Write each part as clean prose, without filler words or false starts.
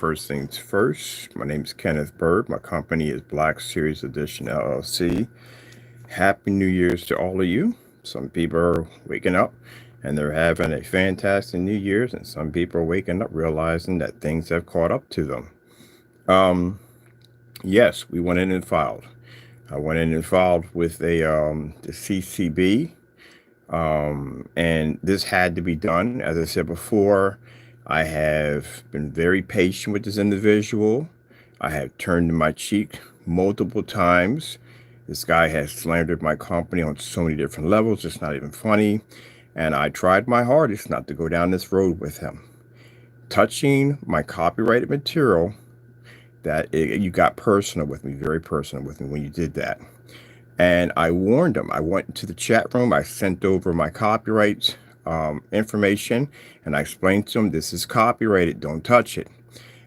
First things first, my name is Kenneth Bird. My company is Black Series Edition LLC. Happy New Year's to all of you. Some people are waking up and they're having a fantastic New Year's, and some people are waking up realizing that things have caught up to them. Yes, we went in and filed. I went in and filed with the CCB, and this had to be done. As I said before, I have been very patient with this individual. I have turned my cheek multiple times. This guy has slandered my company on so many different levels. It's not even funny. And I tried my hardest not to go down this road with him. Touching my copyrighted material, you got personal with me, very personal with me when you did that. And I warned him. I went to the chat room. I sent over my copyright information, and I explained to him, this is copyrighted, don't touch it.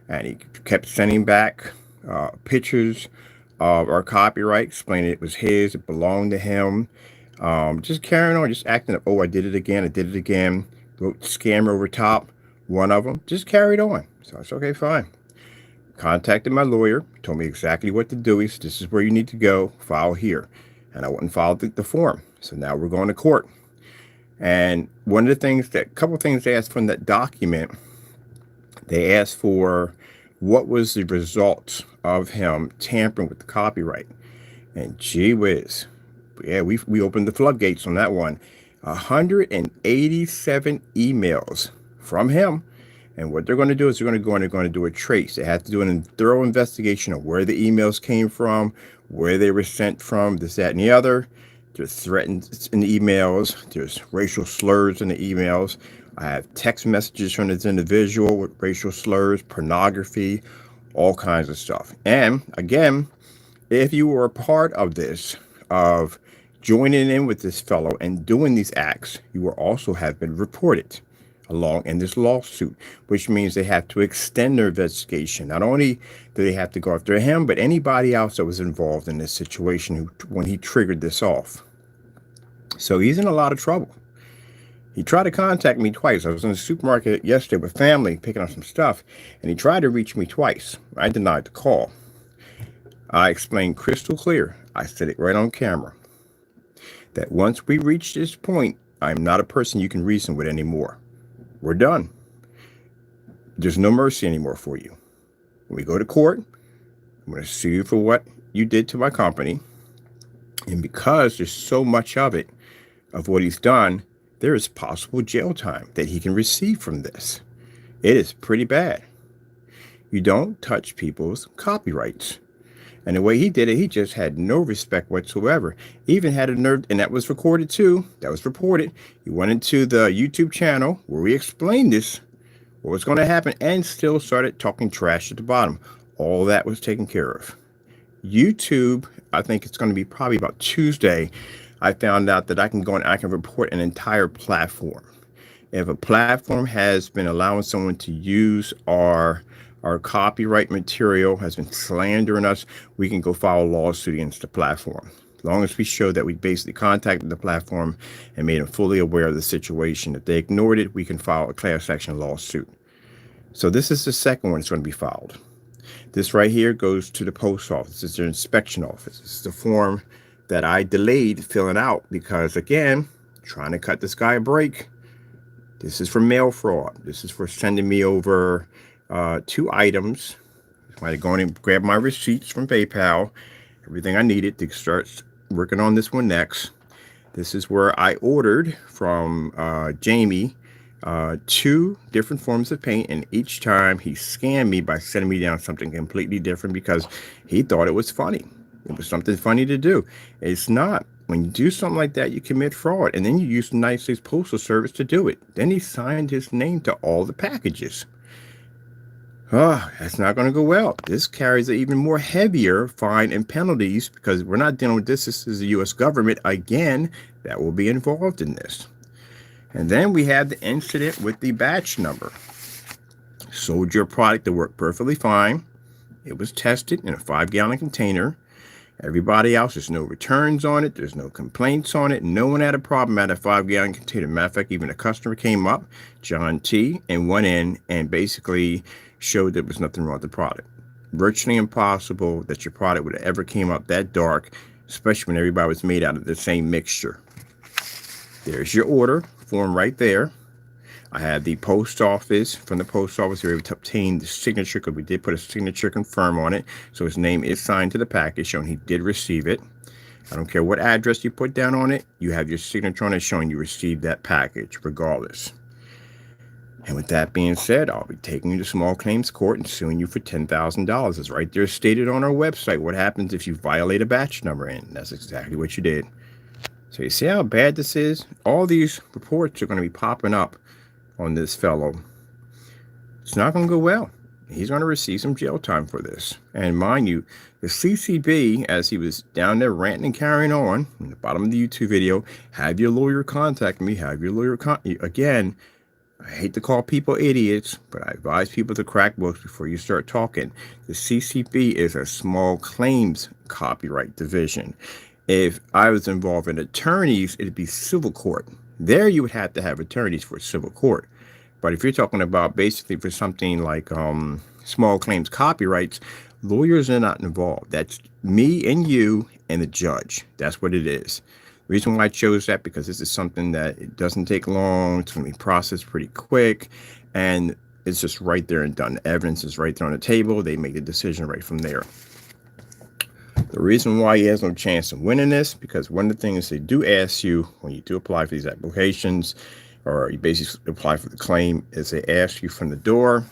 And he kept sending back pictures of our copyright, explaining it was his, it belonged to him. Just carrying on, just acting like, oh, I did it again. Wrote scammer over top, one of them, just carried on. So I said, okay, fine. Contacted my lawyer, told me exactly what to do. He said, this is where you need to go, file here. And I went and filed the form. So now we're going to court. And a couple of things they asked from that document, they asked for what was the result of him tampering with the copyright. And gee whiz, yeah, we opened the floodgates on that one. 187 emails from him. And what they're going to do is they're going to do a trace. They have to do a thorough investigation of where the emails came from, where they were sent from, this, that, and the other. There's threats in the emails. There's racial slurs in the emails. I have text messages from this individual with racial slurs, pornography, all kinds of stuff. And again, if you were a part of this, of joining in with this fellow and doing these acts, you will also have been reported along in this lawsuit, which means they have to extend their investigation. Not only do they have to go after him, but anybody else that was involved in this situation when he triggered this off. So he's in a lot of trouble. He tried to contact me twice. I was in the supermarket yesterday with family picking up some stuff, and he tried to reach me twice. I denied the call. I explained crystal clear. I said it right on camera, that once we reach this point, I'm not a person you can reason with anymore. We're done. There's no mercy anymore for you. When we go to court, I'm going to sue you for what you did to my company. And because there's so much of what he's done, there is possible jail time that he can receive from this. It is pretty bad. You don't touch people's copyrights. And the way he did it, he just had no respect whatsoever. He even had a nerve, and that was recorded too. That was reported. He went into the YouTube channel where we explained this, what was going to happen, and still started talking trash at the bottom. All that was taken care of. YouTube, I think it's going to be probably about Tuesday, I found out that I can go and I can report an entire platform. If a platform has been allowing someone to use our copyright material, has been slandering us, we can go file a lawsuit against the platform. As long as we show that we basically contacted the platform and made them fully aware of the situation. If they ignored it, we can file a class action lawsuit. So this is the second one that's going to be filed. This right here goes to the post office. This is their inspection office. This is the form that I delayed filling out because, again, trying to cut this guy a break. This is for mail fraud. This is for sending me over 2 items. I had to go in and grab my receipts from PayPal, everything I needed to start working on this one next. This is where I ordered from Jamie 2 different forms of paint, and each time he scammed me by sending me down something completely different because he thought it was funny. It was something funny to do. It's not. When you do something like that, you commit fraud, and then you use the United States Postal Service to do it. Then he signed his name to all the packages. Oh, that's not going to go well. This carries an even more heavier fine and penalties because we're not dealing with this. This is the U.S. government, again, that will be involved in this. And then we have the incident with the batch number. Sold your product that worked perfectly fine. It was tested in a 5-gallon container. Everybody else, there's no returns on it. There's no complaints on it. No one had a problem at a 5-gallon container. Matter of fact, even a customer came up, John T., and went in and basically showed there was nothing wrong with the product. Virtually impossible that your product would have ever came up that dark, especially when everybody was made out of the same mixture. There's your order form right there. I have the post office. From the post office, we were able to obtain the signature because we did put a signature confirm on it. So his name is signed to the package showing he did receive it. I don't care what address you put down on it. You have your signature on it showing you received that package regardless. And with that being said, I'll be taking you to small claims court and suing you for $10,000. It's right there stated on our website. What happens if you violate a batch number? And that's exactly what you did. So you see how bad this is? All these reports are going to be popping up on this fellow. It's not going to go well. He's going to receive some jail time for this. And mind you, the CCB, as he was down there ranting and carrying on, in the bottom of the YouTube video, have your lawyer contact me, have your lawyer again, I hate to call people idiots, but I advise people to crack books before you start talking. The CCB is a small claims copyright division. If I was involved in attorneys, it'd be civil court. There you would have to have attorneys for civil court. But if you're talking about basically for something like small claims copyrights, lawyers are not involved. That's me and you and the judge. That's what it is. The reason why I chose that, because this is something that it doesn't take long. It's going to be processed pretty quick. And it's just right there and done. The evidence is right there on the table. They make the decision right from there. The reason why he has no chance of winning this, because one of the things they do ask you when you do apply for these applications, or you basically apply for the claim, is they ask you from the door,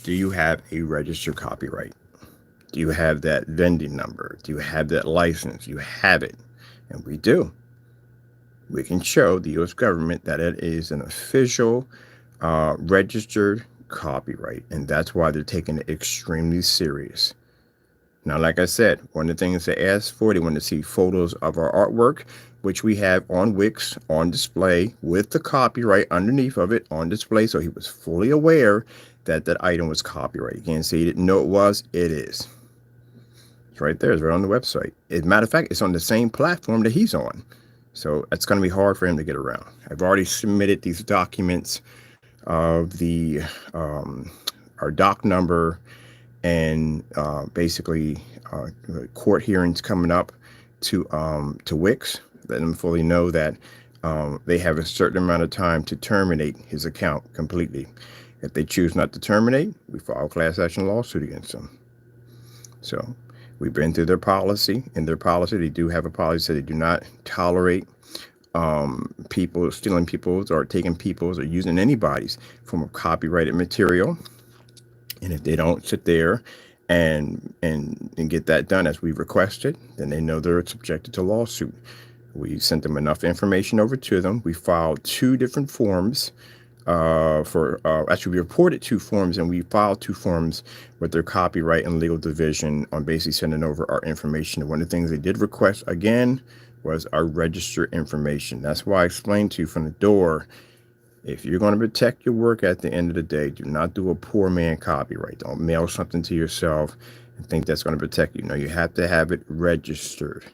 do you have a registered copyright? Do you have that vending number? Do you have that license? You have it. And we do. We can show the U.S. government that it is an official registered copyright. And that's why they're taking it extremely serious. Now, like I said, one of the things they asked for, they want to see photos of our artwork, which we have on Wix on display with the copyright underneath of it on display. So he was fully aware that that item was copyright. You can't say he didn't know it was. It is. It's right there. It's right on the website. As a matter of fact, it's on the same platform that he's on. So it's going to be hard for him to get around. I've already submitted these documents of the our doc number and basically court hearings coming up to Wix. Let them fully know that they have a certain amount of time to terminate his account completely. If they choose not to terminate, we file a class action lawsuit against them. So we've been through their policy. In their policy, they do have a policy that they do not tolerate people stealing people's or taking people's or using anybody's form of copyrighted material. And if they don't sit there and get that done as we've requested, then they know they're subjected to lawsuit. We sent them enough information over to them. We filed 2 different forms actually we reported 2 forms and we filed 2 forms with their copyright and legal division on basically sending over our information. And one of the things they did request again was our registered information. That's why I explained to you from the door, if you're going to protect your work at the end of the day, do not do a poor man copyright. Don't mail something to yourself and think that's going to protect you. No, you have to have it registered.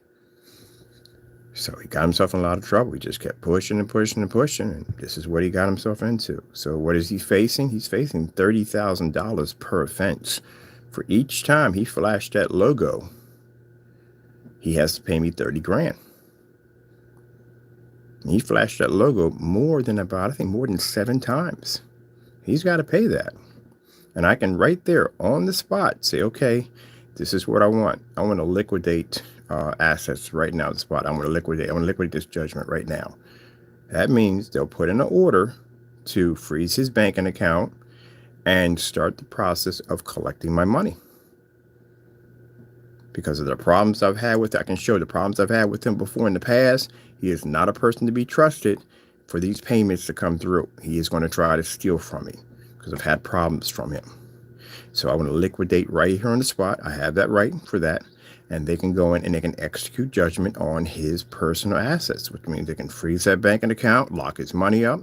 So he got himself in a lot of trouble. He just kept pushing and pushing and pushing, and this is what he got himself into. So what is he facing? He's facing $30,000 per offense. For each time he flashed that logo, he has to pay me 30 grand. He flashed that logo more than I think more than 7 times. He's got to pay that. And I can right there on the spot say, okay, this is what I want. I want to liquidate assets right now on the spot. I want to liquidate this judgment right now. That means they'll put in an order to freeze his banking account and start the process of collecting my money. Because of the problems I've had with it, I can show the problems I've had with him before in the past. He is not a person to be trusted for these payments to come through. He is going to try to steal from me because I've had problems from him. So I want to liquidate right here on the spot. I have that right for that. And they can go in and they can execute judgment on his personal assets, which means they can freeze that banking account, lock his money up.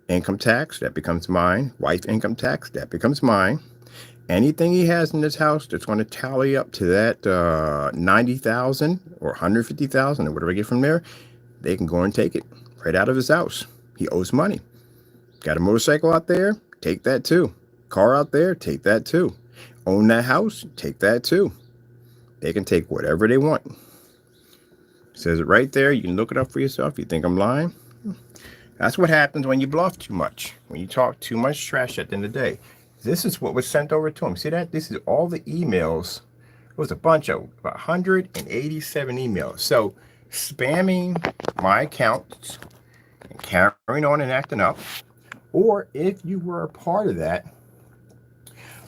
Income tax, that becomes mine. Wife income tax, that becomes mine. Anything he has in his house that's going to tally up to that $90,000 or $150,000 or whatever I get from there, they can go and take it right out of his house. He owes money. Got a motorcycle out there? Take that too. car out there, take that too. Own that house, take that too. They can take whatever they want. It says it right there. You can look it up for yourself. You think I'm lying? That's what happens when you bluff too much, when you talk too much trash at the end of the day. This is what was sent over to him. See that? This is all the emails. It was a bunch of 187 emails. So spamming my account and carrying on and acting up, or if you were a part of that,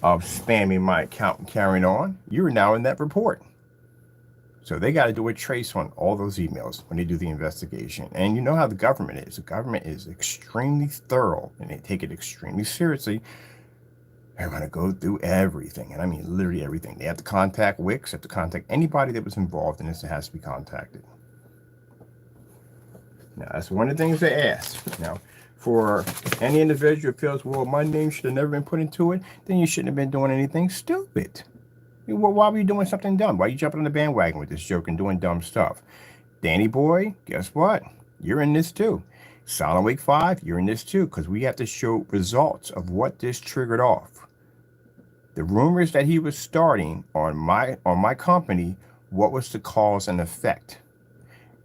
of spamming my account and carrying on, you're now in that report. So they got to do a trace on all those emails when they do the investigation. And you know how the government is. The government is extremely thorough and they take it extremely seriously. They're going to go through everything. And I mean, literally everything. They have to contact Wix, have to contact anybody that was involved in this that has to be contacted. Now, that's one of the things they ask. Now, for any individual who feels, well, my name should have never been put into it, then you shouldn't have been doing anything stupid. Well, why were you doing something dumb? Why are you jumping on the bandwagon with this joke and doing dumb stuff? Danny boy, guess what? You're in this too. Silent Week 5, you're in this too, because we have to show results of what this triggered off. The rumors that he was starting on my company, what was the cause and effect?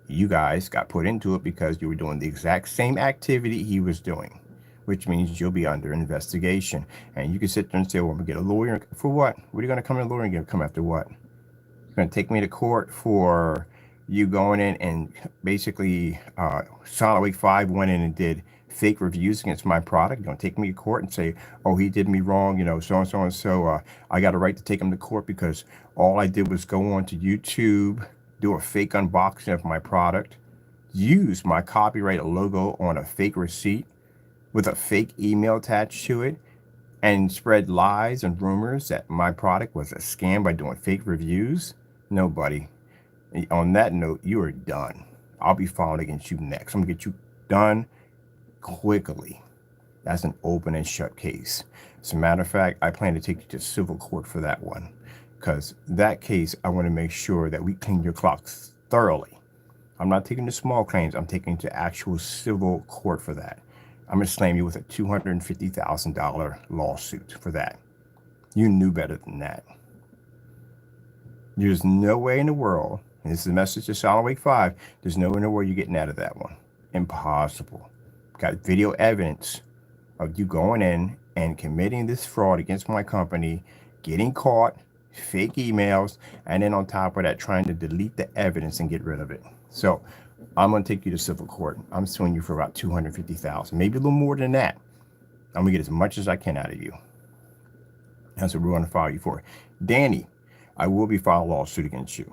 You guys got put into it because you were doing the exact same activity he was doing, which means you'll be under investigation. And you can sit there and say, well, I'm going to get a lawyer. For what? What are you going to come in a lawyer and come after what? You're going to take me to court for you going in and basically Silent Week 5 went in and did fake reviews against my product. You're going to take me to court and say, oh, he did me wrong, you know, so-and-so and so. I got a right to take him to court because all I did was go on to YouTube, do a fake unboxing of my product, use my copyright logo on a fake receipt with a fake email attached to it, and spread lies and rumors that my product was a scam by doing fake reviews. No, buddy. On that note, you are done. I'll be filing against you next. I'm going to get you done quickly. That's an open and shut case. As a matter of fact, I plan to take you to civil court for that one, because that case, I want to make sure that we clean your clocks thoroughly. I'm not taking the small claims. I'm taking to actual civil court for that. I'm going to slam you with a $250,000 lawsuit for that. You knew better than that. There's no way in the world, and this is a message to Silent Week 5, there's no way in the world you're getting out of that one. Impossible. Got video evidence of you going in and committing this fraud against my company, getting caught, fake emails, and then on top of that, trying to delete the evidence and get rid of it. So I'm going to take you to civil court. I'm suing you for about $250,000, maybe a little more than that. I'm going to get as much as I can out of you. That's what we're going to file you for. Danny, I will be filing a lawsuit against you.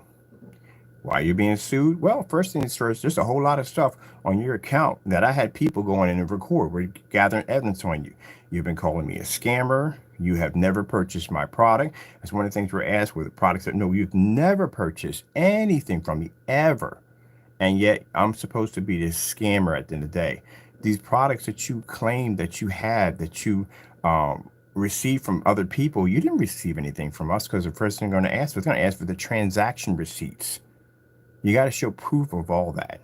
Why are you being sued? Well, first things first, there's a whole lot of stuff on your account that I had people going in and record. We're gathering evidence on you. You've been calling me a scammer. You have never purchased my product. That's one of the things we're asked with the products that no, you've never purchased anything from me ever. And yet I'm supposed to be this scammer at the end of the day. These products that you claim that you had, that you received from other people, you didn't receive anything from us, because the first thing they're going to ask for, they're going to ask for the transaction receipts. You got to show proof of all that.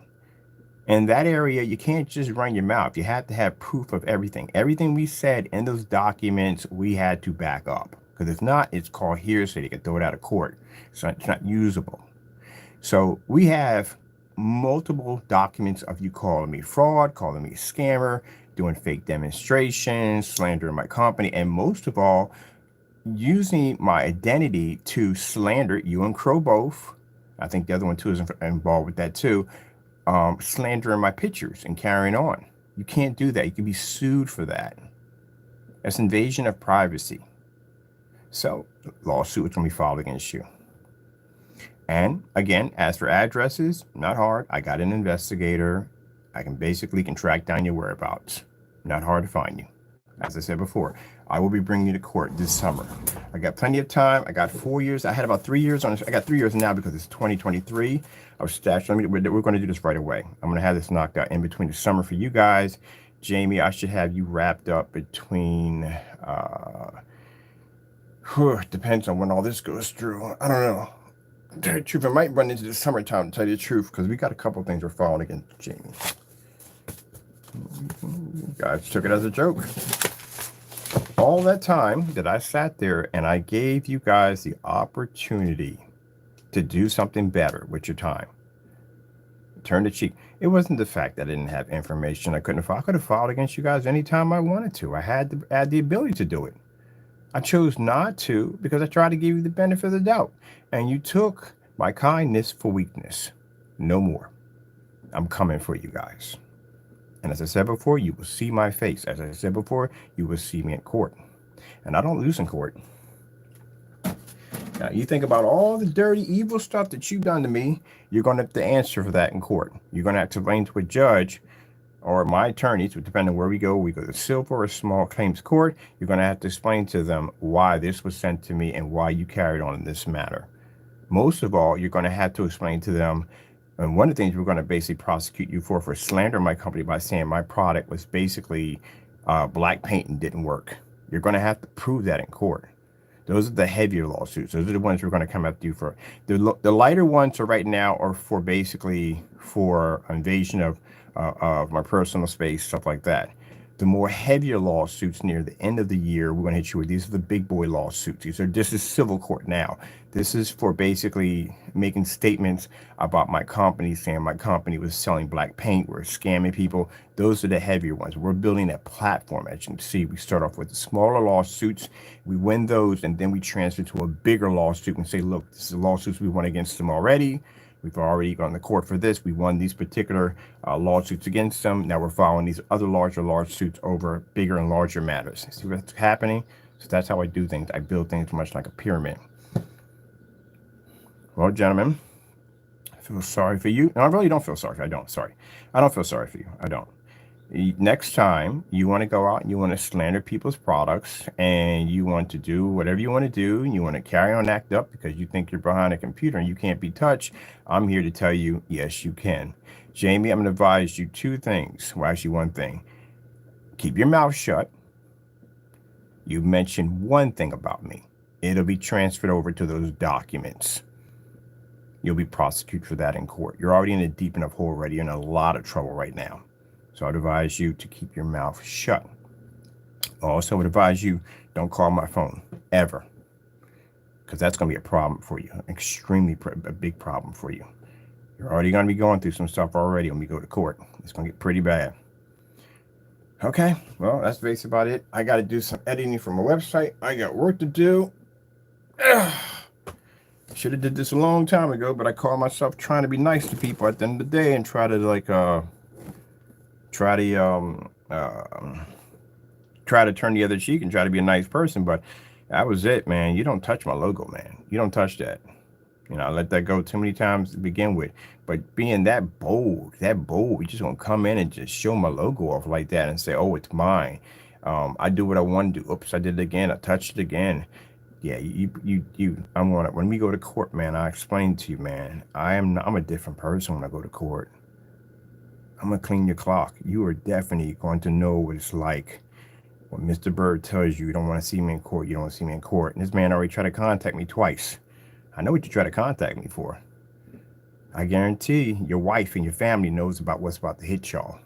In that area, you can't just run your mouth. You have to have proof of everything. Everything we said in those documents, we had to back up. Because if not, it's called hearsay. They can throw it out of court. So it's not usable. So we have multiple documents of you calling me fraud, calling me a scammer, doing fake demonstrations, slandering my company, and most of all, using my identity to slander you and Crow both. I think the other one too is involved with that too. Slandering my pictures and carrying on. You can't do that. You can be sued for that. That's invasion of privacy. So lawsuit is going to be filed against you. And again, as for addresses, not hard. I got an investigator. I can track down your whereabouts. Not hard to find you. As I said before, I will be bringing you to court this summer. I got plenty of time. I got 4 years. I had about 3 years on this. I got 3 years now because it's 2023. I was stashed. We're going to do this right away. I'm going to have this knocked out in between the summer for you guys. Jamie, I should have you wrapped up between, depends on when all this goes through. I don't know. To tell you the truth, I might run into the summertime, to tell you the truth, because we got a couple of things we're filing against Jamie. Guys took it as a joke. all that time that I sat there and I gave you guys the opportunity to do something better with your time, turn the cheek. It wasn't the fact that I didn't have information I couldn't file. I could have filed against you guys anytime I wanted to. I had the ability to do it. I chose not to because I tried to give you the benefit of the doubt. And you took my kindness for weakness. No more. I'm coming for you guys. And as I said before, you will see my face. As I said before, you will see me in court. And I don't lose in court. Now, you think about all the dirty, evil stuff that you've done to me, you're going to have to answer for that in court. You're going to have to explain to a judge or my attorneys, depending on where we go to civil or small claims court, you're going to have to explain to them why this was sent to me and why you carried on in this matter. Most of all, you're going to have to explain to them, and one of the things we're going to basically prosecute you for slandering my company by saying my product was basically black paint and didn't work. You're going to have to prove that in court. Those are the heavier lawsuits. Those are the ones we're going to come after you for. The lighter ones are right now are for basically for invasion of my personal space, stuff like that. The more heavier lawsuits near the end of the year, we're going to hit you with. These are the big boy lawsuits. This is civil court now. This is for basically making statements about my company, saying my company was selling black paint, we're scamming people. Those are the heavier ones. We're building a platform. As you can see, we start off with the smaller lawsuits. We win those, and then we transfer to a bigger lawsuit and say, look, this is lawsuits we won against them already. We've already gone to court for this. We won these particular lawsuits against them. Now we're following these other larger lawsuits over bigger and larger matters. See what's happening? So that's how I do things. I build things much like a pyramid. Well, gentlemen, I feel sorry for you. No, I really don't feel sorry. I don't. Sorry. I don't feel sorry for you. I don't. Next time you want to go out and you want to slander people's products and you want to do whatever you want to do and you want to carry on act up because you think you're behind a computer and you can't be touched, I'm here to tell you, yes, you can. Jamie, I'm going to advise you two things. Well, actually one thing. Keep your mouth shut. You mentioned one thing about me. It'll be transferred over to those documents. You'll be prosecuted for that in court. You're already in a deep enough hole already. You're in a lot of trouble right now. So I'd advise you to keep your mouth shut. Also, I would advise you don't call my phone ever, because that's going to be a problem for you, a big problem for you. You're already going to be going through some stuff already when we go to court. It's going to get pretty bad. Okay, well, that's basically about it. I got to do some editing for my website. I got work to do. Should have did this a long time ago, but I call myself trying to be nice to people at the end of the day and try to try to turn the other cheek and try to be a nice person. But that was it, man. You don't touch my logo, man. You don't touch that. I let that go too many times to begin with. But being that bold, you just gonna come in and just show my logo off like that and say, oh, it's mine. I do what I want to do. Oops, I did it again. I touched it again. Yeah, when we go to court, man, I explain to you, man, I'm a different person when I go to court. I'm going to clean your clock. You are definitely going to know what it's like when Mr. Bird tells you don't want to see me in court. You don't want to see me in court. And this man already tried to contact me twice. I know what you try to contact me for. I guarantee your wife and your family knows about what's about to hit y'all.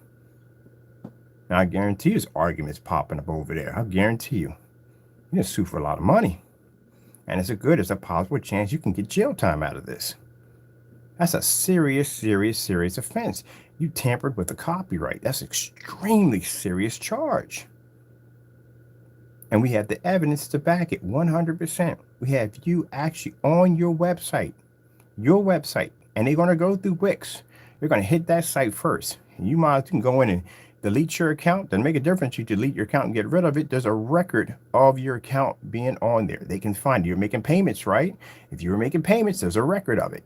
Now, I guarantee there's arguments popping up over there. I guarantee you. You're going to sue for a lot of money. And it's a possible chance you can get jail time out of this. That's a serious offense. You tampered with the copyright. That's extremely serious charge. And we have the evidence to back it 100%. We have you actually on your website, and they're going to go through Wix. They're going to hit that site first. You can go in and delete your account. Doesn't make a difference. You delete your account and get rid of it. There's a record of your account being on there. They can find you're making payments, right? If you were making payments, there's a record of it.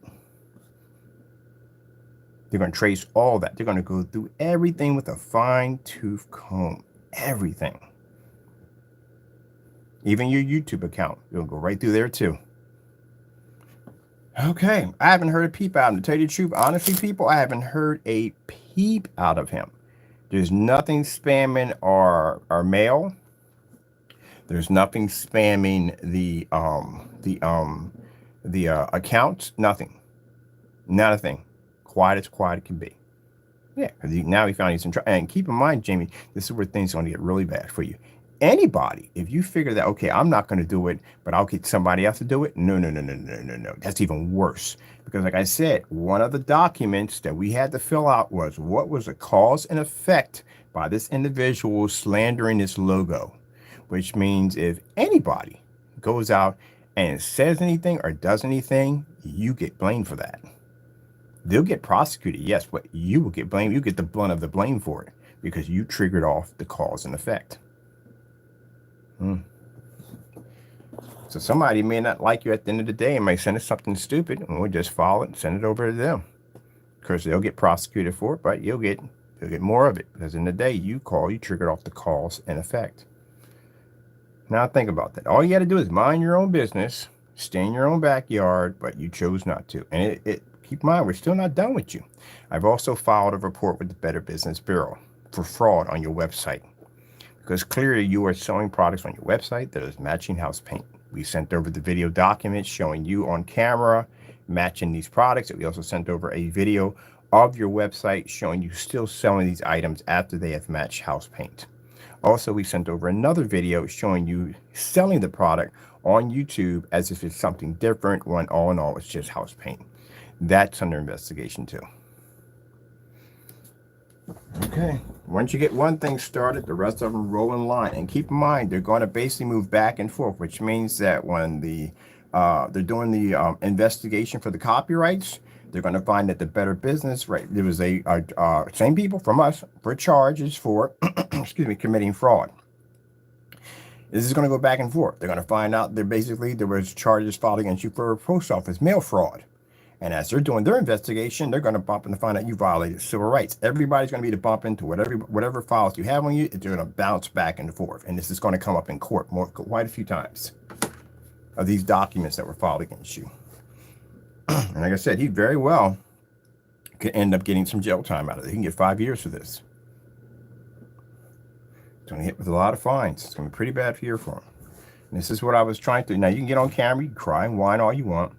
They're going to trace all that. They're going to go through everything with a fine-tooth comb. Everything. Even your YouTube account. It'll go right through there too. Okay. I haven't heard a peep out of him. To tell you the truth, honestly, people, I haven't heard a peep out of him. There's nothing spamming our mail. There's nothing spamming the accounts. Nothing. Not a thing. Quiet as quiet it can be. Yeah, because now he found he's in trouble. And keep in mind, Jamie, this is where things are going to get really bad for you. anybody, if you figure that, okay, I'm not going to do it, but I'll get somebody else to do it. No, no, no, no, no, no, no. That's even worse. Because like I said, one of the documents that we had to fill out was what was the cause and effect by this individual slandering this logo, which means if anybody goes out and says anything or does anything, you get blamed for that. They'll get prosecuted, yes, but you will get blamed. You get the blunt of the blame for it because you triggered off the cause and effect. So somebody may not like you at the end of the day and may send us something stupid, and we'll just follow it and send it over to them. Of course, they'll get prosecuted for it, but you'll get more of it because in the day you triggered off the cause and effect. Now think about that. All you got to do is mind your own business, stay in your own backyard, but you chose not to. And keep in mind, we're still not done with you. I've also filed a report with the Better Business Bureau for fraud on your website because clearly you are selling products on your website that is matching house paint. We sent over the video documents showing you on camera matching these products. We also sent over a video of your website showing you still selling these items after they have matched house paint. Also, we sent over another video showing you selling the product on YouTube as if it's something different when all in all it's just house paint. That's under investigation too. Okay, once you get one thing started, the rest of them roll in line. And keep in mind, they're going to basically move back and forth, which means that when they're doing the investigation for the copyrights, they're going to find that the Better Business, right, there was same people from us for charges for, excuse me, committing fraud. This is going to go back and forth. They're going to find out there was charges filed against you for post office mail fraud. And as they're doing their investigation, they're going to bump and find out you violated civil rights. Everybody's going to be to bump into whatever files you have on you. They're going to bounce back and forth. And this is going to come up in court quite a few times of these documents that were filed against you. And like I said, he very well could end up getting some jail time out of it. He can get 5 years for this. It's going to hit with a lot of fines. It's going to be pretty bad for him. And this is what I was trying to. Now, you can get on camera, you can cry and whine all you want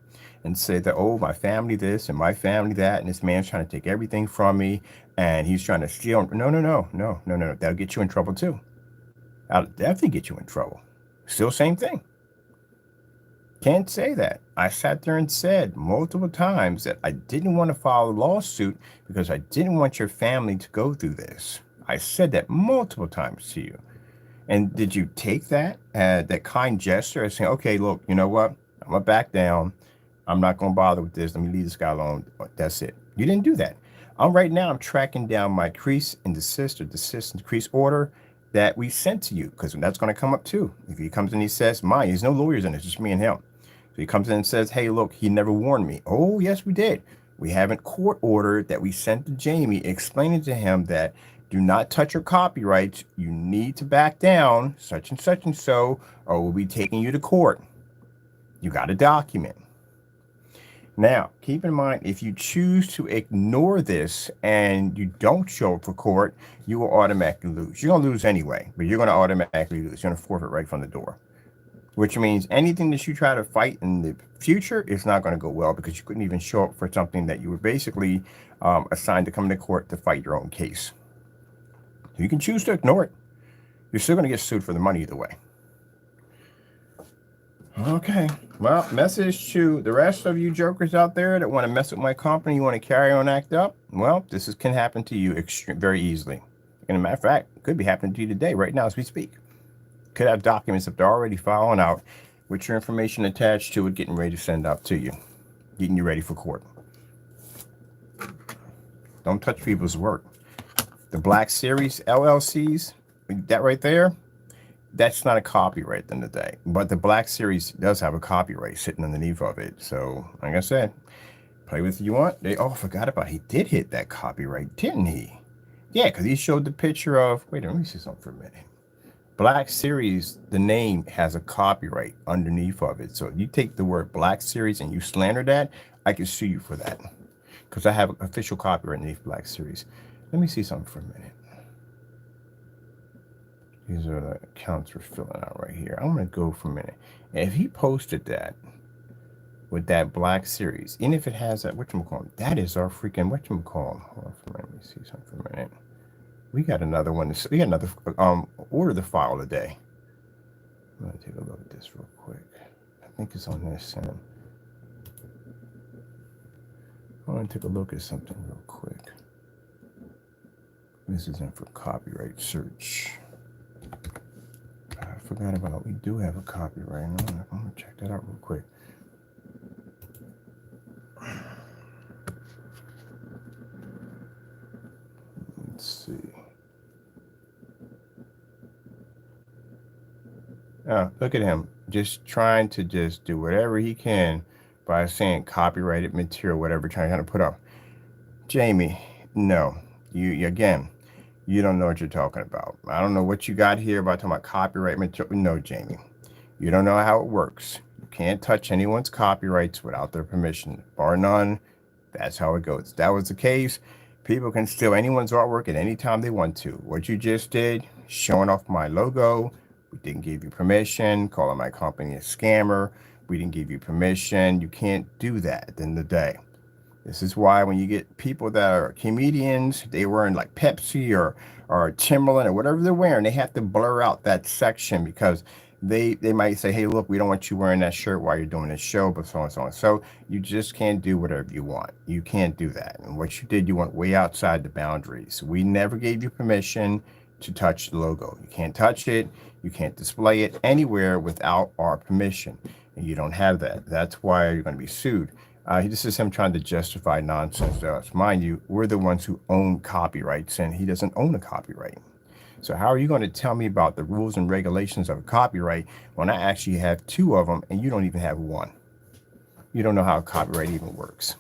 and say that, oh, my family this and my family that, and this man's trying to take everything from me, and he's trying to steal. No. That'll get you in trouble, too. That'll definitely get you in trouble. Still same thing. Can't say that. I sat there and said multiple times that I didn't want to file a lawsuit because I didn't want your family to go through this. I said that multiple times to you. And did you take that kind gesture as saying, okay, look, you know what? I'm going to back down. I'm not going to bother with this. Let me leave this guy alone. That's it. You didn't do that. Right now, I'm tracking down my cease and desist and decrease order that we sent to you, because that's going to come up too. If he comes in, he says, there's no lawyers in it, just me and him. So he comes in and says, hey, look, he never warned me. Oh, yes, we did. We have a court order that we sent to Jamie explaining to him that do not touch your copyrights. You need to back down such and so, or we'll be taking you to court. You got to document. Now, keep in mind, if you choose to ignore this and you don't show up for court, you will automatically lose. You're going to lose anyway, but you're going to automatically lose. You're going to forfeit right from the door, which means anything that you try to fight in the future is not going to go well because you couldn't even show up for something that you were basically assigned to come to court to fight your own case. So you can choose to ignore it. You're still going to get sued for the money either way. Okay, well, message to the rest of you jokers out there that want to mess with my company, you want to carry on, act up. Well, this can happen to you very easily. And a matter of fact, it could be happening to you today, right now as we speak. Could have documents that they're already filing out with your information attached to it, getting ready to send out to you, getting you ready for court. Don't touch people's work. The Black Series LLCs, that right there, that's not a copyright at the end of the day. But the Black Series does have a copyright sitting underneath of it. So, like I said, play with it you want. I forgot about it. He did hit that copyright, didn't he? Yeah, because he showed the picture of, wait a minute, let me see something for a minute. Black Series, the name has a copyright underneath of it. So if you take the word Black Series and you slander that, I can sue you for that. Because I have official copyright underneath Black Series. Let me see something for a minute. These are the accounts we're filling out right here. I'm going to go for a minute. And if he posted that with that Black Series, even if it has that, whatchamacallit, that is our freaking, whatchamacallit. Hold on for a minute. Let me see something for a minute. We got another one. We got another order to file today. I'm going to take a look at this real quick. I think it's on this end. I want to take a look at something real quick. This isn't for copyright search. I forgot about, we do have a copyright. I'm going to check that out real quick. Let's see. Look at him, just trying to just do whatever he can by saying copyrighted material, whatever, trying to put up. Jamie, no, you again, you don't know what you're talking about. I don't know what you got here about talking about copyright material. No, Jamie, you don't know how it works. You can't touch anyone's copyrights without their permission, bar none. That's how it goes. If that was the case, people can steal anyone's artwork at any time they want to. What you just did, showing off my logo, we didn't give you permission, calling my company a scammer, we didn't give you permission. You can't do that at the end of the day. This is why when you get people that are comedians, they wearing like Pepsi or Timberland or whatever they're wearing, they have to blur out that section because they might say, hey, look, we don't want you wearing that shirt while you're doing this show, but so on and so on. So you just can't do whatever you want. You can't do that. And what you did, you went way outside the boundaries. We never gave you permission to touch the logo. You can't touch it. You can't display it anywhere without our permission. And you don't have that. That's why you're going to be sued. This is him trying to justify nonsense to us. Mind you, we're the ones who own copyrights, and he doesn't own a copyright. So how are you going to tell me about the rules and regulations of a copyright when I actually have two of them and you don't even have one? You don't know how a copyright even works.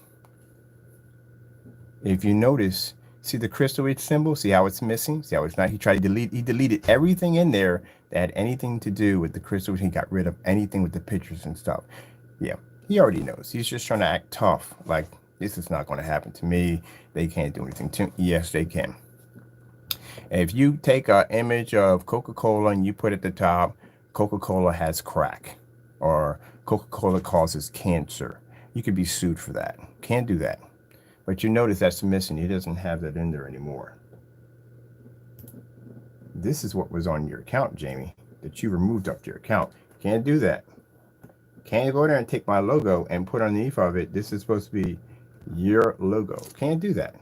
If you notice, see the crystal H symbol? See how it's missing? See how it's not? He deleted everything in there that had anything to do with the crystal. He got rid of anything with the pictures and stuff. Yeah. He already knows. He's just trying to act tough. Like, this is not going to happen to me. They can't do anything to me. Yes, they can. If you take an image of Coca-Cola and you put at the top, Coca-Cola has crack, or Coca-Cola causes cancer, you could be sued for that. Can't do that. But you notice that's missing. He doesn't have that in there anymore. This is what was on your account, Jamie, that you removed off your account. Can't do that. Can't go there and take my logo and put underneath of it, this is supposed to be your logo. Can't do that.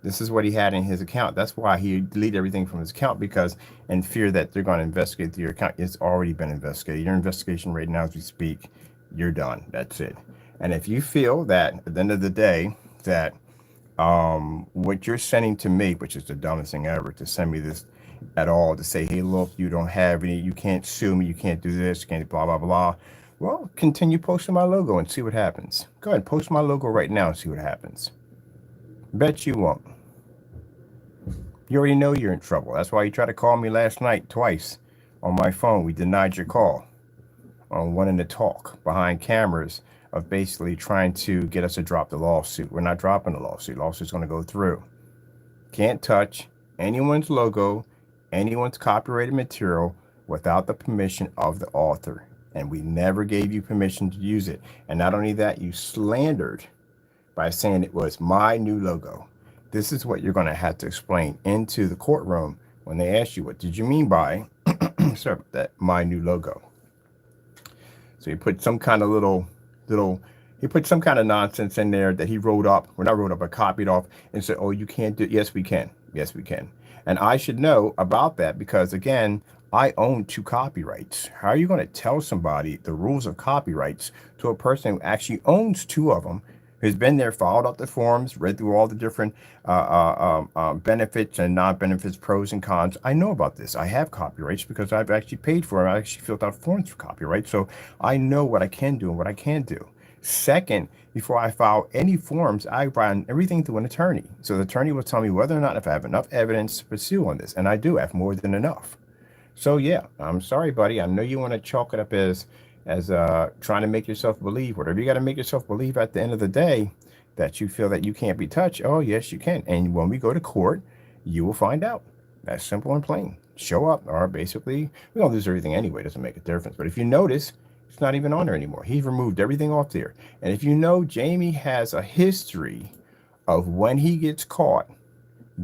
This is what he had in his account. That's why he deleted everything from his account, because in fear that they're going to investigate your account. It's already been investigated. Your investigation right now as we speak, you're done. That's it. And if you feel that at the end of the day that what you're sending to me, which is the dumbest thing ever, to send me this at all, to say, hey, look, you don't have any, you can't sue me, you can't do this, you can't blah, blah, blah. Well, continue posting my logo and see what happens. Go ahead, post my logo right now and see what happens. Bet you won't. You already know you're in trouble. That's why you tried to call me last night twice on my phone. We denied your call on wanting to talk behind cameras of basically trying to get us to drop the lawsuit. We're not dropping the lawsuit. Lawsuit's going to go through. Can't touch anyone's logo, anyone's copyrighted material without the permission of the author. And we never gave you permission to use it. And not only that, you slandered by saying it was my new logo. This is what you're going to have to explain into the courtroom when they ask you, what did you mean by sorry, that my new logo? So you put some kind of he put some kind of nonsense in there that he wrote up, or not wrote up, but copied off and said, oh, you can't do it. Yes, we can. Yes, we can. And I should know about that because, again, I own 2 copyrights. How are you going to tell somebody the rules of copyrights to a person who actually owns 2 of them, who's been there, followed up the forms, read through all the different benefits and non-benefits, pros and cons? I know about this. I have copyrights because I've actually paid for them. I actually filled out forms for copyright. So I know what I can do and what I can't do. Second, before I file any forms, I run everything through an attorney. So the attorney will tell me whether or not if I have enough evidence to pursue on this. And I do have more than enough. So yeah, I'm sorry, buddy. I know you want to chalk it up as trying to make yourself believe, whatever you got to make yourself believe at the end of the day, that you feel that you can't be touched. Oh, yes, you can. And when we go to court, you will find out. That's simple and plain. Show up, or basically, we don't lose everything anyway. It doesn't make a difference. But if you notice, it's not even on there anymore. He's removed everything off there. And if you know, Jamie has a history of when he gets caught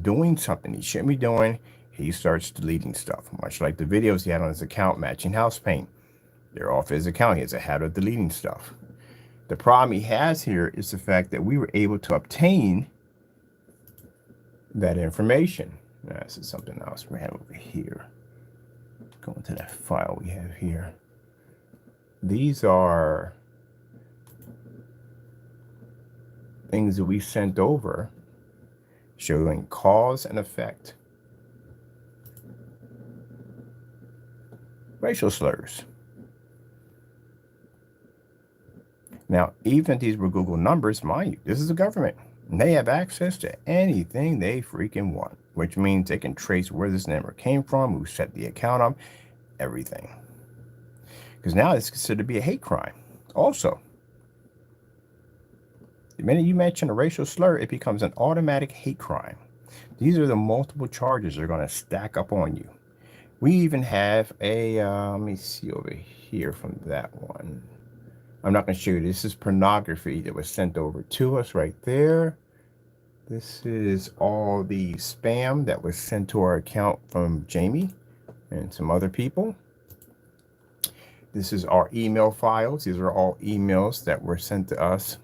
doing something he shouldn't be doing, he starts deleting stuff, much like the videos he had on his account matching house paint. They're off his account. He has a habit of deleting stuff. The problem he has here is the fact that we were able to obtain that information. Now, this is something else we have over here. Go into that file we have here. These are things that we sent over showing cause and effect. Racial slurs. Now, even if these were Google numbers, mind you, this is the government. And they have access to anything they freaking want, which means they can trace where this number came from, who set the account up, everything. Because now it's considered to be a hate crime. Also, the minute you mention a racial slur, it becomes an automatic hate crime. These are the multiple charges that are going to stack up on you. We even have a, let me see over here from that one. I'm not going to show you. This is pornography that was sent over to us right there. This is all the spam that was sent to our account from Jamie and some other people. This is our email files. These are all emails that were sent to us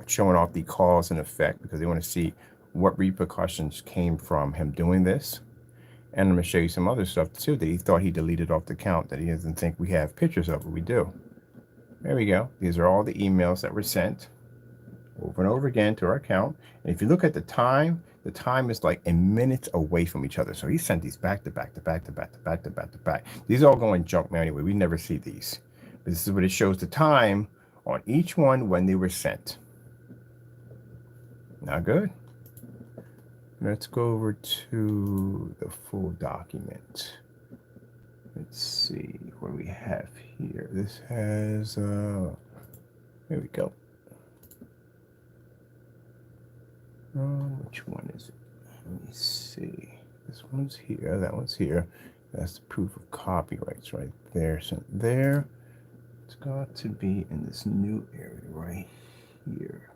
showing off the cause and effect because they want to see what repercussions came from him doing this. And I'm going to show you some other stuff too that he thought he deleted off the account that he doesn't think we have pictures of, but we do. There we go. These are all the emails that were sent over and over again to our account. And if you look at the time is like in minutes away from each other. So he sent these back to back to back to back to back to back to back. These all go in junk mail anyway. We never see these. But this is what it shows the time on each one when they were sent. Not good. Let's go over to the full document. Let's see what we have here. This has, here we go. Which one is it? Let me see. This one's here. That one's here. That's the proof of copyrights right there. Sent there. It's got to be in this new area right here.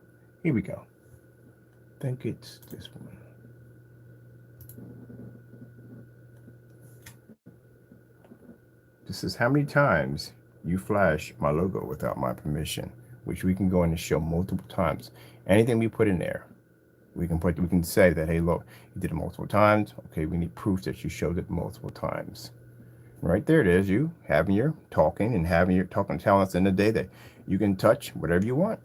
Here we go. I think it's this one. This is how many times you flash my logo without my permission, which we can go in and show multiple times. Anything we put in there, we can say that, hey, look, you did it multiple times. Okay, we need proof that you showed it multiple times. Right there it is, you having your talking and having your talking talents in the day that you can touch whatever you want.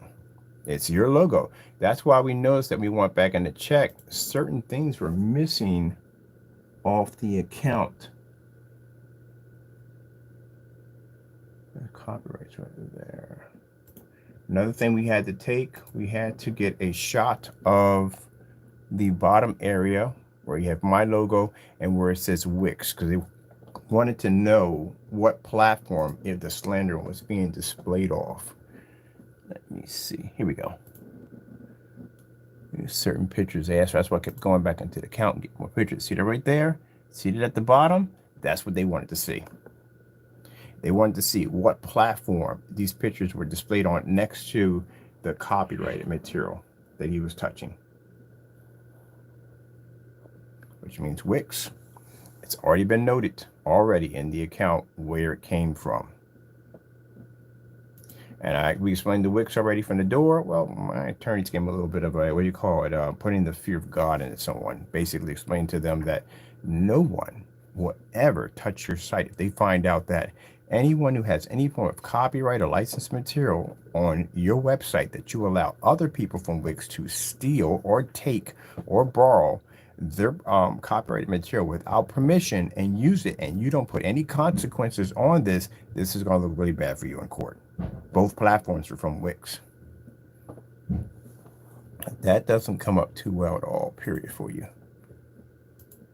It's your logo. That's why we noticed that we went back in to check. Certain things were missing off the account. Copyrights right there. Another thing we had to get a shot of the bottom area where you have my logo and where it says Wix, because they wanted to know what platform if the slander was being displayed off. Let me see. Here we go. There's certain pictures they asked for. That's why I kept going back into the account and get more pictures. See that right there? See it at the bottom? That's what they wanted to see. They wanted to see what platform these pictures were displayed on next to the copyrighted material that he was touching. Which means Wix. It's already been noted already in the account where it came from. And we explained the Wix already from the door. Well, my attorneys gave me a little bit of a, what do you call it, putting the fear of God into someone. Basically explained to them that no one will ever touch your site if they find out that anyone who has any form of copyright or licensed material on your website that you allow other people from Wix to steal or take or borrow their copyrighted material without permission and use it, and you don't put any consequences on this, this is going to look really bad for you in court. Both platforms are from Wix. That doesn't come up too well at all, period, for you.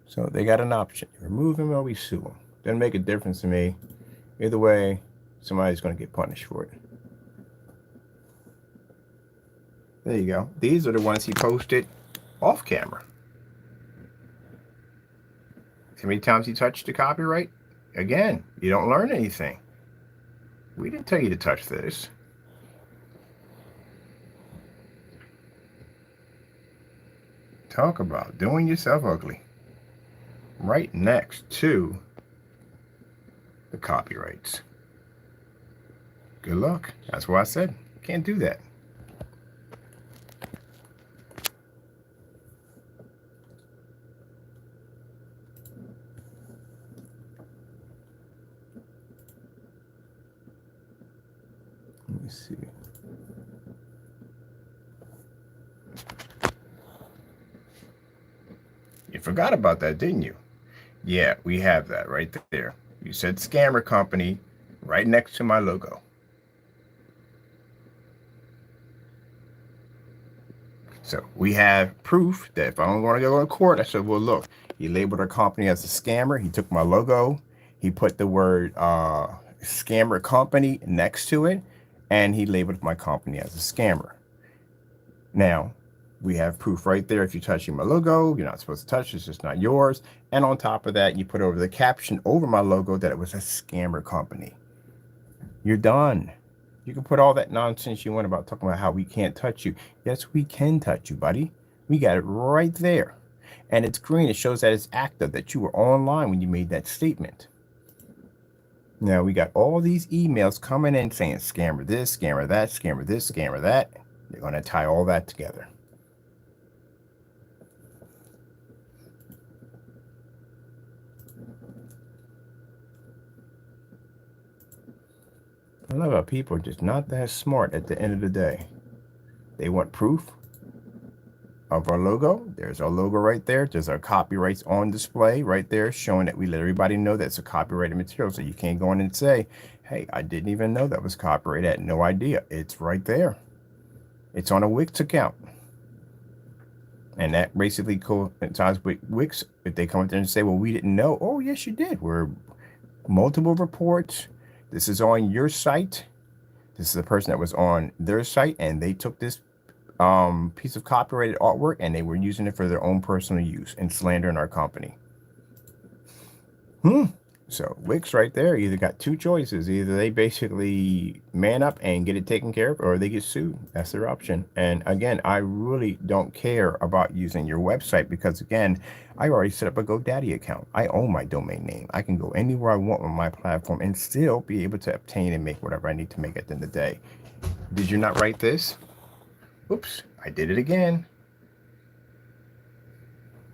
So they got an option. Remove him or we sue him. Doesn't make a difference to me. Either way, somebody's going to get punished for it. There you go. These are the ones he posted off camera. See how many times he touched the copyright? Again, you don't learn anything. We didn't tell you to touch this. Talk about doing yourself ugly. right next to the copyrights. Good luck. That's why I said can't do that. Let me see. You forgot about that, didn't you? Yeah, we have that right there. You said scammer company right next to my logo. So we have proof that if I don't want to go to court, I said, well, look, he labeled our company as a scammer. He took my logo. He put the word scammer company next to it, and he labeled my company as a scammer. Now, we have proof right there. If you're touching my logo, you're not supposed to touch it. It's just not yours. And on top of that, you put over the caption over my logo that it was a scammer company. You're done. You can put all that nonsense you want about talking about how we can't touch you. Yes, we can touch you, buddy. We got it right there. And it's green. It shows that it's active, that you were online when you made that statement. Now, we got all these emails coming in saying scammer this, scammer that, scammer this, scammer that. They're going to tie all that together. I love how people are just not that smart at the end of the day. They want proof of our logo. There's our logo right there. There's our copyrights on display right there, showing that we let everybody know that's a copyrighted material. So you can't go in and say, hey, I didn't even know that was copyrighted. I had no idea. It's right there. It's on a Wix account. And that basically coincides with Wix. If they come up there and say, well, we didn't know. Oh, yes, you did. We're multiple reports. This is on your site. This is the person that was on their site, and they took this piece of copyrighted artwork and they were using it for their own personal use and slandering our company. So Wix right there either got two choices. Either they basically man up and get it taken care of, or they get sued. That's their option. And again, I really don't care about using your website because, again, I already set up a GoDaddy account. I own my domain name. I can go anywhere I want on my platform and still be able to obtain and make whatever I need to make at the end of the day. Did you not write this? Oops, I did it again.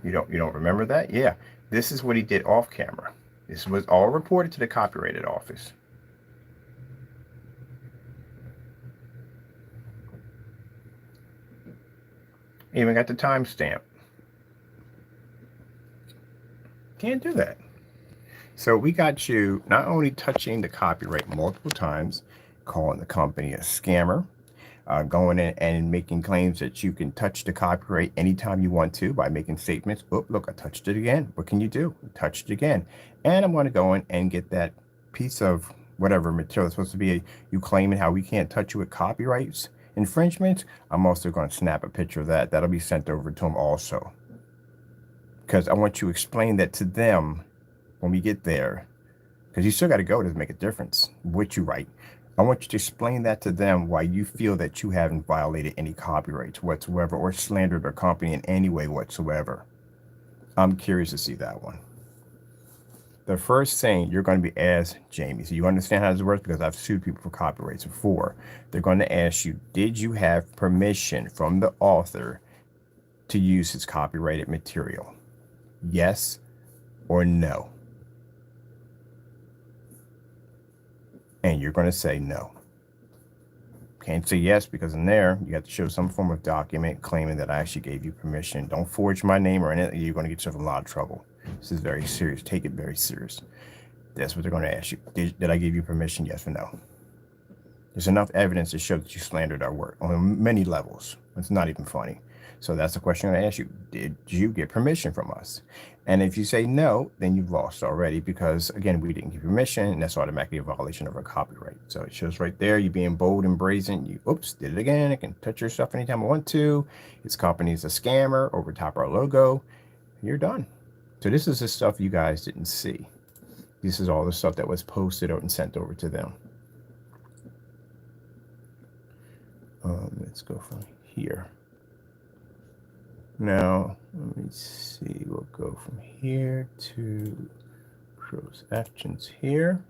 You don't remember that? Yeah, this is what he did off camera. This was all reported to the Copyrighted Office. Even got the timestamp. Can't do that. So we got you not only touching the copyright multiple times, calling the company a scammer, going in and making claims that you can touch the copyright anytime you want to by making statements. Oh, look, I touched it again. What can you do? Touched it again. And I'm going to go in and get that piece of whatever material is supposed to be you claiming how we can't touch you with copyrights infringements. I'm also going to snap a picture of that. That'll be sent over to them also. Because I want you to explain that to them when we get there. Because you still got to go to make a difference what you write. I want you to explain that to them why you feel that you haven't violated any copyrights whatsoever or slandered their company in any way whatsoever. I'm curious to see that one. The first thing you're going to be asked, Jamie, so you understand how this works because I've sued people for copyrights before. They're going to ask you, did you have permission from the author to use his copyrighted material? Yes or no? And you're going to say no. Can't say yes because in there, you have to show some form of document claiming that I actually gave you permission. Don't forge my name or anything. You're going to get yourself in a lot of trouble. This is very serious. Take it very serious. That's what they're going to ask you. Did I give you permission? Yes or no? There's enough evidence to show that you slandered our work on many levels. It's not even funny. So that's the question I'm going to ask you. Did you get permission from us? And if you say no, then you've lost already because, again, we didn't give you permission, and that's automatically a violation of our copyright. So it shows right there, you being bold and brazen. You, oops, did it again. I can touch your stuff anytime I want to. His company is a scammer over top our logo. You're done. So this is the stuff you guys didn't see. This is all the stuff that was posted out and sent over to them. Let's go from here. Now, let me see. We'll go from here to close actions here.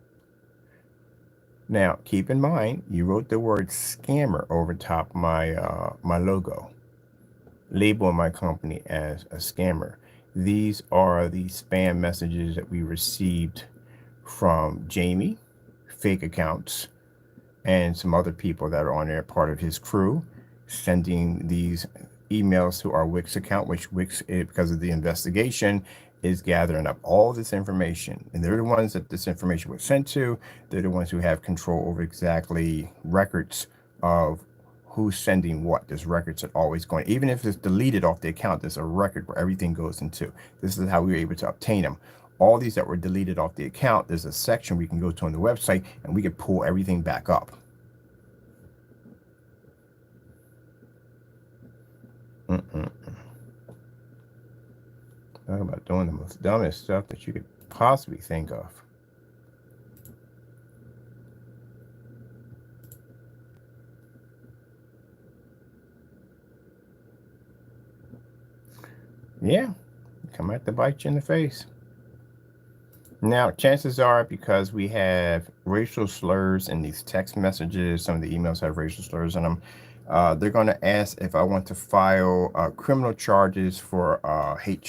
Now, keep in mind, you wrote the word scammer over top my my logo, labeling my company as a scammer. These are the spam messages that we received from Jamie, fake accounts, and some other people that are on there, part of his crew, sending these emails to our Wix account, which Wix, because of the investigation, is gathering up all this information. And they're the ones that this information was sent to. They're the ones who have control over exactly records of who's sending what. There's records that always going, even if it's deleted off the account, there's a record where everything goes into. This is how we were able to obtain them. All these that were deleted off the account, there's a section we can go to on the website and we can pull everything back up. Talk about doing the most dumbest stuff that you could possibly think of. Yeah, come out to bite you in the face. Now, chances are, because we have racial slurs in these text messages, some of the emails have racial slurs in them, they're going to ask if I want to file criminal charges for hate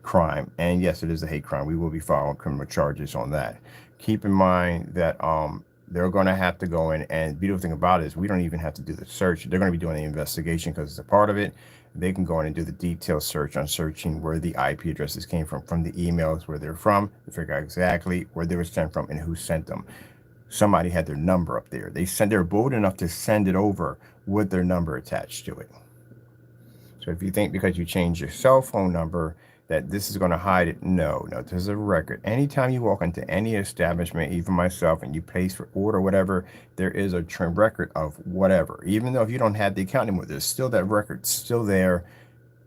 crime. And yes, it is a hate crime. We will be filing criminal charges on that. Keep in mind that they're going to have to go in, and the beautiful thing about it is we don't even have to do the search. They're going to be doing the investigation because it's a part of it. They can go in and do the detailed search on searching where the IP addresses came from the emails, where they're from, to figure out exactly where they were sent from and who sent them. Somebody had their number up there. They're bold enough to send it over with their number attached to it. So if you think because you change your cell phone number that this is going to hide it, no, there's a record. Anytime you walk into any establishment, even myself, and you place for order, whatever, there is a record of whatever. Even though if you don't have the account anymore, there's still that record still there.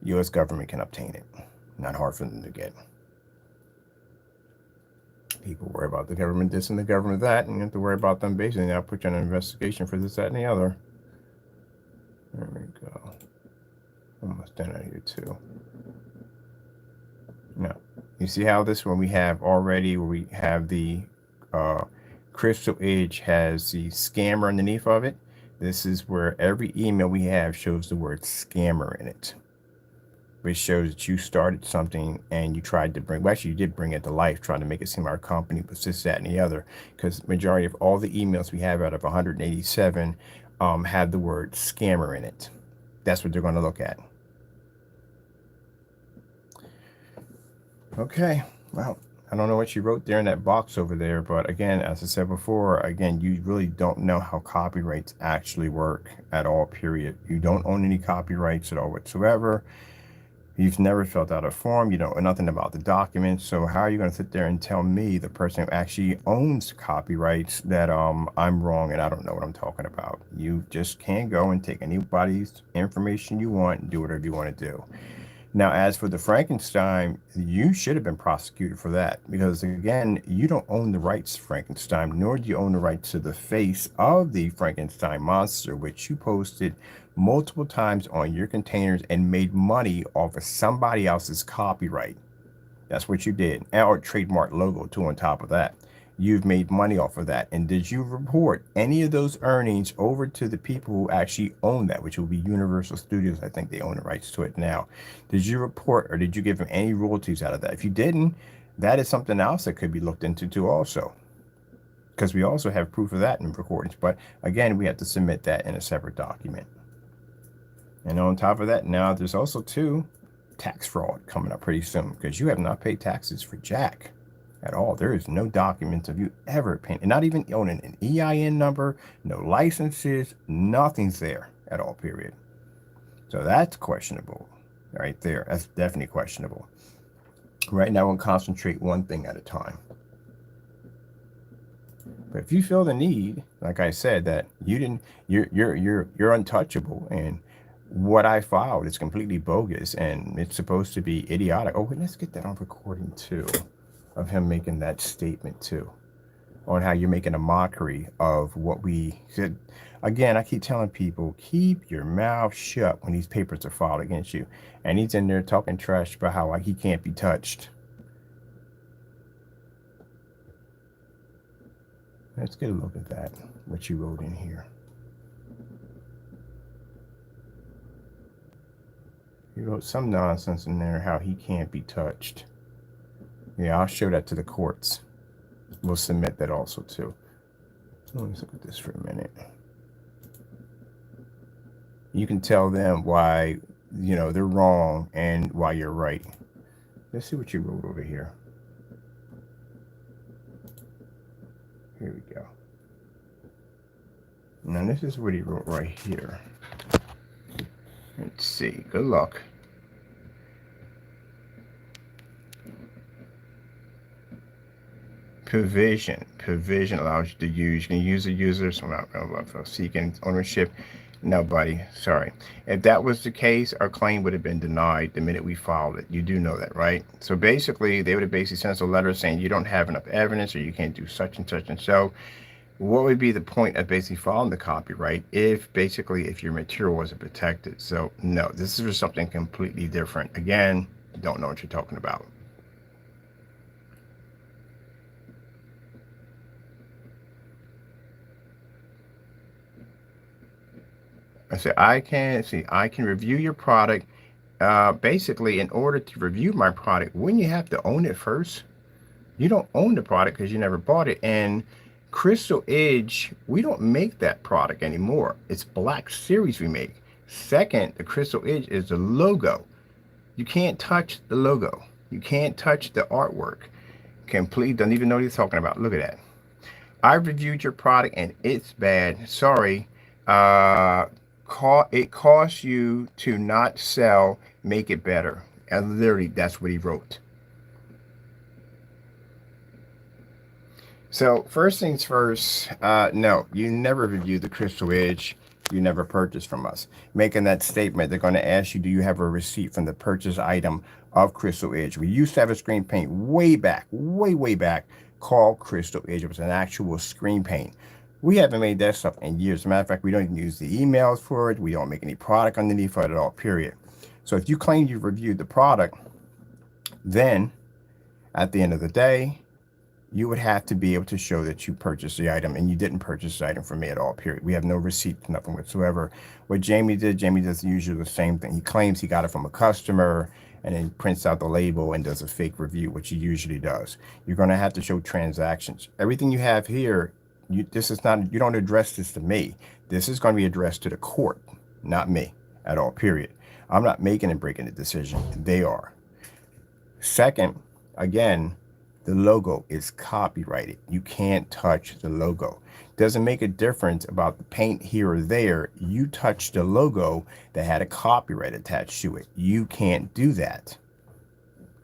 U.S. government can obtain it. Not hard for them to get. People worry about the government this and the government that, and you have to worry about them basically now put you on an investigation for this, that, and the other. There we go. Almost done out here too. Now, you see how this one we have already, where we have the Crystal Edge has the scammer underneath of it. This is where every email we have shows the word scammer in it, which shows that you started something and you tried to bring, well, actually you did bring it to life, trying to make it seem our company was this, that, and the other, because majority of all the emails we have out of 187 have the word scammer in it. That's what they're going to look at. Okay, well, I don't know what you wrote there in that box over there, but again, as I said before, again, you really don't know how copyrights actually work at all, period. You don't own any copyrights at all whatsoever. You've never filled out a form. You don't know nothing about the documents. So how are you going to sit there and tell me, the person who actually owns copyrights, that I'm wrong and I don't know what I'm talking about? You just can't go and take anybody's information you want and do whatever you want to do. Now, as for the Frankenstein, you should have been prosecuted for that, because again, you don't own the rights to Frankenstein, nor do you own the rights to the face of the Frankenstein monster, which you posted multiple times on your containers and made money off of somebody else's copyright. That's what you did. Or trademark logo too on top of that. You've made money off of that. And did you report any of those earnings over to the people who actually own that, which will be Universal Studios? I think they own the rights to it now. Did you report, or did you give them any royalties out of that? If you didn't, that is something else that could be looked into too also, because we also have proof of that in recordings. But again, we have to submit that in a separate document. And on top of that, now there's also too tax fraud coming up pretty soon, because you have not paid taxes for jack at all. There is no documents of you ever paying, and not even owning an EIN number, no licenses, nothing's there at all, period. So that's questionable right there. That's definitely questionable. Right now, we'll concentrate one thing at a time. But if you feel the need, like I said, that you didn't, you're untouchable, and what I filed is completely bogus and it's supposed to be idiotic. Oh, wait, let's get that on recording too, of him making that statement too. on how you're making a mockery of what we said. Again, I keep telling people, keep your mouth shut when these papers are filed against you. And he's in there talking trash about how he can't be touched. Let's get a look at that, what you wrote in here. You wrote some nonsense in there, how he can't be touched. Yeah, I'll show that to the courts. We'll submit that also too. Let's look at this for a minute. You can tell them why, you know, they're wrong and why you're right. Let's see what you wrote over here. Here we go. Now this is what he wrote right here. Let's see. Good luck. Provision allows you to use. You can use a user, seeking ownership. No, buddy, sorry. If that was the case, our claim would have been denied the minute we filed it. You do know that, right? So basically, they would have basically sent us a letter saying you don't have enough evidence or you can't do such and such. And so what would be the point of basically filing the copyright if your material wasn't protected? So no, this is something completely different. Again, don't know what you're talking about. I said, I can review your product. Basically, in order to review my product, wouldn't you have to own it first? You don't own the product because you never bought it. And Crystal Edge, we don't make that product anymore. It's Black Series we make. Second, the Crystal Edge is the logo. You can't touch the logo. You can't touch the artwork. Completely don't even know what you're talking about. Look at that. I reviewed your product and it's bad. Sorry. It costs you to not sell, make it better. And literally, that's what he wrote. So first things first, no, you never reviewed the Crystal Edge. You never purchased from us. Making that statement, they're going to ask you, do you have a receipt from the purchase item of Crystal Edge? We used to have a screen paint way back, way back, called Crystal Edge. It was an actual screen paint. We haven't made that stuff in years. As a matter of fact, we don't even use the emails for it. We don't make any product underneath it at all, period. So if you claim you've reviewed the product, then at the end of the day, you would have to be able to show that you purchased the item, and you didn't purchase the item from me at all, period. We have no receipt, nothing whatsoever. What Jamie does usually the same thing. He claims he got it from a customer and then prints out the label and does a fake review, which he usually does. You're going to have to show transactions. Everything you have here, you don't address this to me. This is going to be addressed to the court, not me at all, period. I'm not making and breaking the decision. They are. Second, again, the logo is copyrighted. You can't touch the logo. Doesn't make a difference about the paint here or there. You touch the logo that had a copyright attached to it. You can't do that.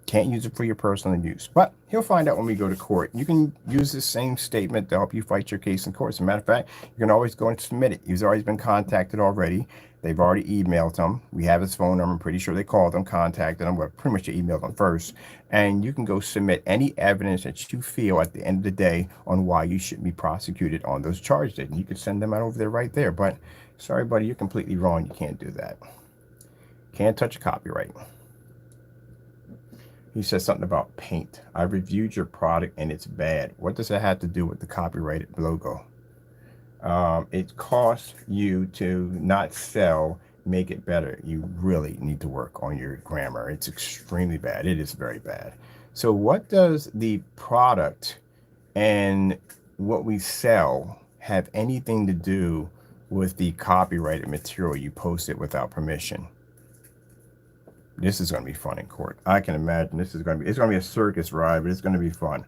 Can't use it for your personal use. But he'll find out when we go to court. You can use the same statement to help you fight your case in court. As a matter of fact, you can always go and submit it. He's already been contacted already. They've already emailed him. We have his phone number. I'm pretty sure they called him, contacted him. Well, pretty much they emailed him first. And you can go submit any evidence that you feel at the end of the day on why you shouldn't be prosecuted on those charges. And you can send them out over there right there. But sorry, buddy, you're completely wrong. You can't do that. Can't touch a copyright. He says something about paint. I reviewed your product and it's bad. What does that have to do with the copyrighted logo? It costs you to not sell, make it better. You really need to work on your grammar. It's extremely bad. It is very bad. So what does the product and what we sell have anything to do with the copyrighted material you posted without permission? This is going to be fun in court. I can imagine it's going to be a circus ride, but it's going to be fun.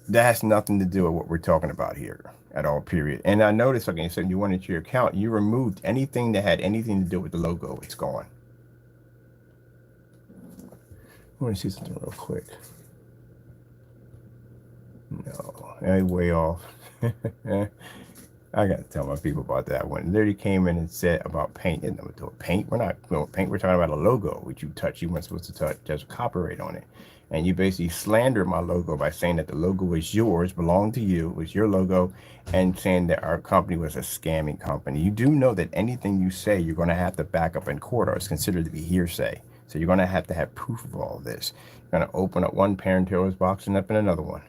That has nothing to do with what we're talking about here at all, period. And I noticed, like you said, you went into your account, you removed anything that had anything to do with the logo. It's gone. I want to see something real quick. No, I'm way off. I got to tell my people about that one. Literally came in and said about paint. And paint, we're not paint. We're talking about a logo, which you touch. You weren't supposed to touch. There's a copyright on it. and you basically slandered my logo by saying that the logo was yours, belonged to you, was your logo, and saying that our company was a scamming company. You do know that anything you say, you're going to have to back up in court, or it's considered to be hearsay. So you're going to have proof of all of this. You're going to open up one Pandora's box and open another one.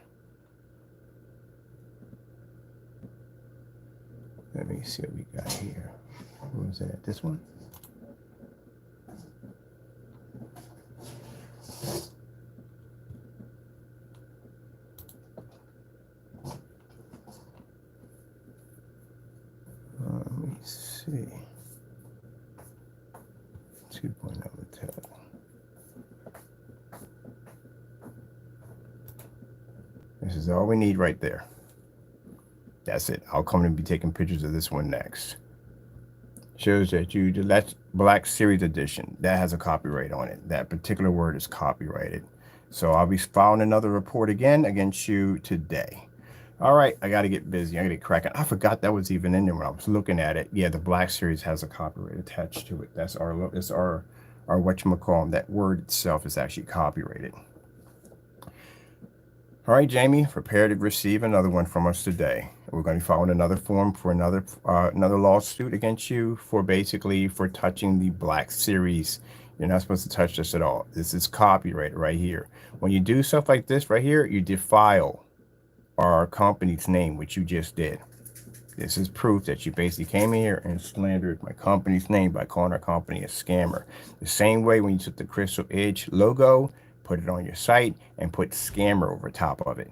Let me see what we got here. What was that? This one? Let me see. 2.0 tab. This is all we need right there. That's it. I'll come and be taking pictures of this one next. Shows that that's Black Series Edition. That has a copyright on it. That particular word is copyrighted. So I'll be filing another report again against you today. All right, I got to get busy. I got to get cracking. I forgot that was even in there when I was looking at it. Yeah, the Black Series has a copyright attached to it. That's our whatchamacallit. That word itself is actually copyrighted. All right, Jamie, prepare to receive another one from us today. We're going to be filing another form for another lawsuit against you for touching the Black Series. You're not supposed to touch this at all. This is copyrighted right here. When you do stuff like this right here, you defile our company's name, which you just did. This is proof that you basically came here and slandered my company's name by calling our company a scammer. The same way when you took the Crystal Edge logo, put it on your site, and put scammer over top of it.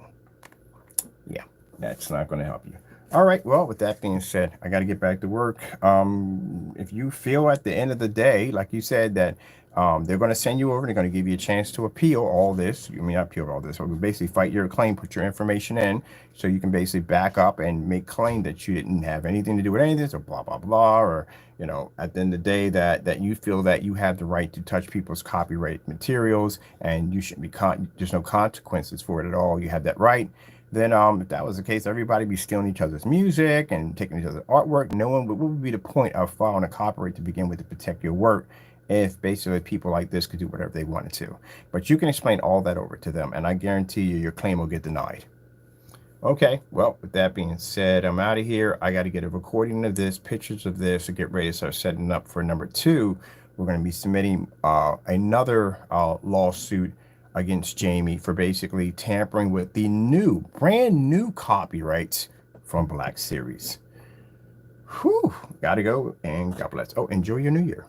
Yeah, that's not going to help you. All right, well, with that being said, I got to get back to work. If you feel at the end of the day, like you said, that they're going to send you over, they're going to give you a chance to appeal all this. You may not appeal all this, or basically fight your claim, put your information in, so you can basically back up and make claim that you didn't have anything to do with any of this, or blah, blah, blah, or, you know, at the end of the day, that you feel that you have the right to touch people's copyright materials, and you shouldn't be, there's no consequences for it at all. You have that right. Then if that was the case, everybody be stealing each other's music and taking each other's artwork. No one what would be the point of filing a copyright to begin with to protect your work if basically people like this could do whatever they wanted to. But you can explain all that over to them, and I guarantee you your claim will get denied. Okay, well, with that being said, I'm out of here. I got to get a recording of this, pictures of this, to get ready to start setting up for number 2. We're going to be submitting another lawsuit against Jamie for basically tampering with the brand new copyrights from Black Series. Whew, gotta go, and God bless. Oh, enjoy your new year.